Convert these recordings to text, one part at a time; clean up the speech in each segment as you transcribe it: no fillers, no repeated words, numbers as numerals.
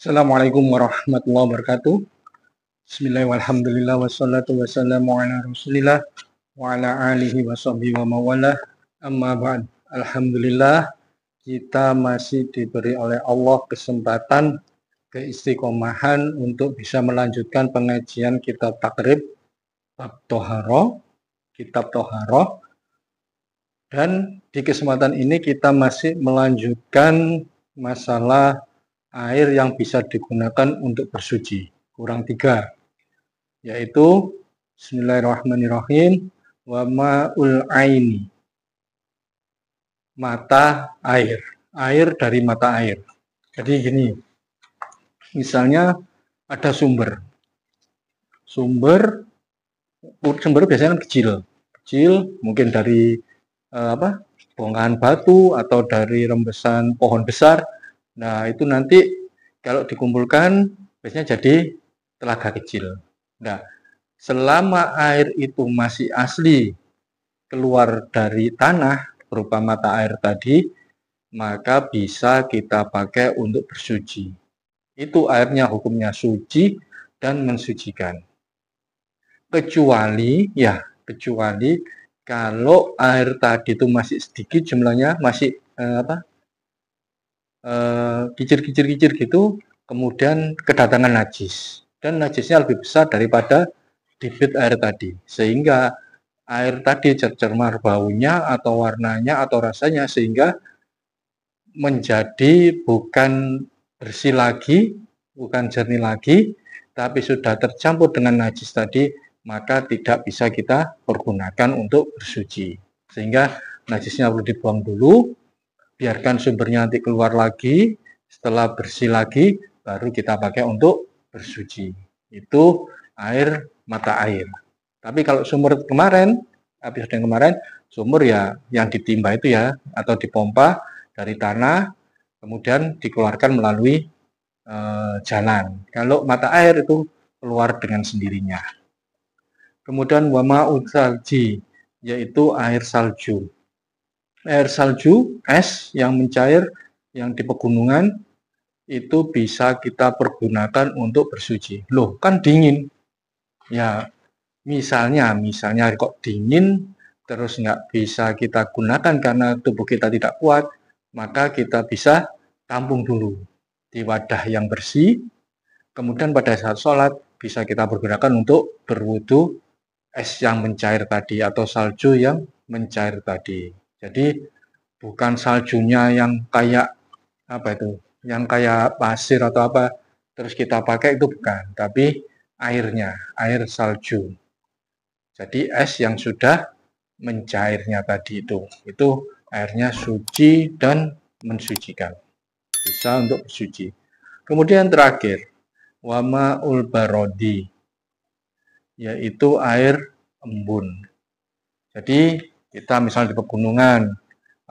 Assalamualaikum warahmatullahi wabarakatuh. Bismillahirrahmanirrahim. Walhamdulillah wassalatu wassalamu ala Rasulillah wa ala alihi washabihi wa mawalah. Amma ba'd. Alhamdulillah kita masih diberi oleh Allah kesempatan keistiqomahan untuk bisa melanjutkan pengajian kitab takrib bab Toharoh, kitab Toharoh. Dan di kesempatan ini kita masih melanjutkan masalah air yang bisa digunakan untuk bersuci. Kurang 3, yaitu Bismillahirrahmanirrahim, wa ma'ul aini, mata air, air dari mata air. Jadi gini, misalnya ada sumber biasanya kan kecil, mungkin dari bongkahan batu atau dari rembesan pohon besar. Nah, itu nanti kalau dikumpulkan biasanya jadi telaga kecil. Nah, selama air itu masih asli keluar dari tanah berupa mata air tadi, maka bisa kita pakai untuk bersuci. Itu airnya hukumnya suci dan mensucikan. Kecuali kalau air tadi itu masih sedikit jumlahnya, masih kicir-kicir gitu, kemudian kedatangan najis, dan najisnya lebih besar daripada debit air tadi, sehingga air tadi tercemar baunya atau warnanya atau rasanya, sehingga menjadi bukan bersih lagi, bukan jernih lagi, tapi sudah tercampur dengan najis tadi, maka tidak bisa kita pergunakan untuk bersuci. Sehingga najisnya perlu dibuang dulu, biarkan sumbernya nanti keluar lagi, setelah bersih lagi, baru kita pakai untuk bersuci. Itu air mata air. Tapi kalau sumber kemarin, sumber ya yang ditimba itu ya, atau dipompa dari tanah, kemudian dikeluarkan melalui jalan. Kalau mata air itu keluar dengan sendirinya. Kemudian wama'ud salji, yaitu air salju. Air salju, es yang mencair, yang di pegunungan, itu bisa kita pergunakan untuk bersuci. Loh, kan dingin. Ya, misalnya kok dingin, terus nggak bisa kita gunakan karena tubuh kita tidak kuat, maka kita bisa tampung dulu di wadah yang bersih, kemudian pada saat sholat bisa kita pergunakan untuk berwudu es yang mencair tadi atau salju yang mencair tadi. Jadi bukan saljunya yang kayak yang kayak pasir atau apa terus kita pakai, itu bukan, tapi airnya, air salju. Jadi es yang sudah mencairnya tadi itu airnya suci dan mensucikan, bisa untuk bersuci. Kemudian terakhir, wama'ul barodi, yaitu air embun. Jadi kita misalnya di pegunungan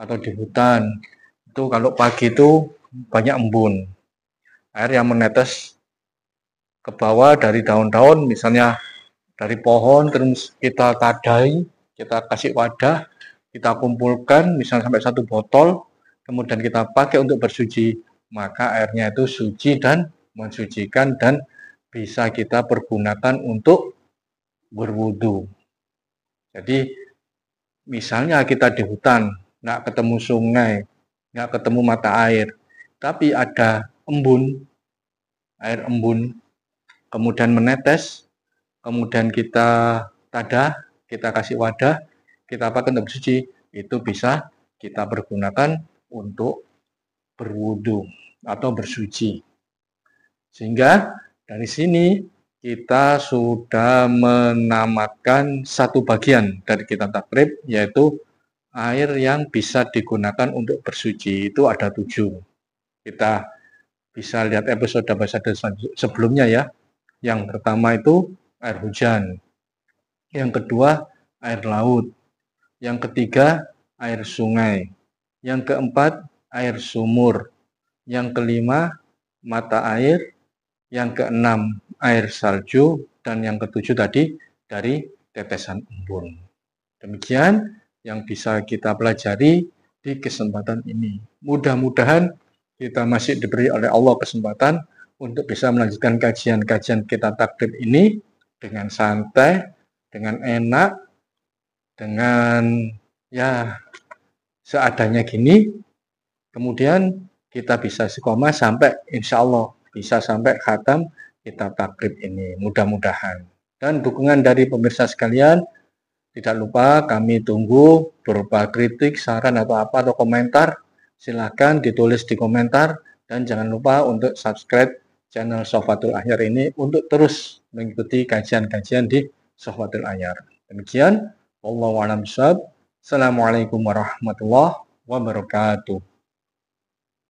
atau di hutan, itu kalau pagi itu banyak embun, air yang menetes ke bawah dari daun-daun, misalnya dari pohon, terus kita tadai, kita kasih wadah, kita kumpulkan misalnya sampai 1 botol, kemudian kita pakai untuk bersuci, maka airnya itu suci dan mensucikan dan bisa kita pergunakan untuk berwudu. Jadi misalnya kita di hutan, nggak ketemu sungai, nggak ketemu mata air, tapi ada embun, air embun, kemudian menetes, kemudian kita tadah, kita kasih wadah, kita pakai untuk bersuci, itu bisa kita pergunakan untuk berwudu atau bersuci. Sehingga dari sini kita sudah menamakan satu bagian dari kitab takrib, yaitu air yang bisa digunakan untuk bersuci. Itu ada 7. Kita bisa lihat episode sebelumnya ya. Yang pertama itu air hujan, yang kedua air laut, yang ketiga air sungai, yang keempat air sumur, yang kelima mata air, yang keenam air salju, dan yang ketujuh tadi dari tetesan embun. Demikian yang bisa kita pelajari di kesempatan ini. Mudah-mudahan kita masih diberi oleh Allah kesempatan untuk bisa melanjutkan kajian-kajian kitab takrib ini dengan santai, dengan enak, dengan ya seadanya gini. Kemudian kita bisa istiqomah sampai insya Allah bisa sampai khatam kitab takrib ini, mudah-mudahan. Dan dukungan dari pemirsa sekalian, tidak lupa kami tunggu berupa kritik, saran atau apa atau komentar. Silakan ditulis di komentar dan jangan lupa untuk subscribe channel Sohfatul Akhyar ini untuk terus mengikuti kajian-kajian di Sohfatul Akhyar. Demikian, wallahu a'lam bishawab. Assalamualaikum warahmatullahi wabarakatuh.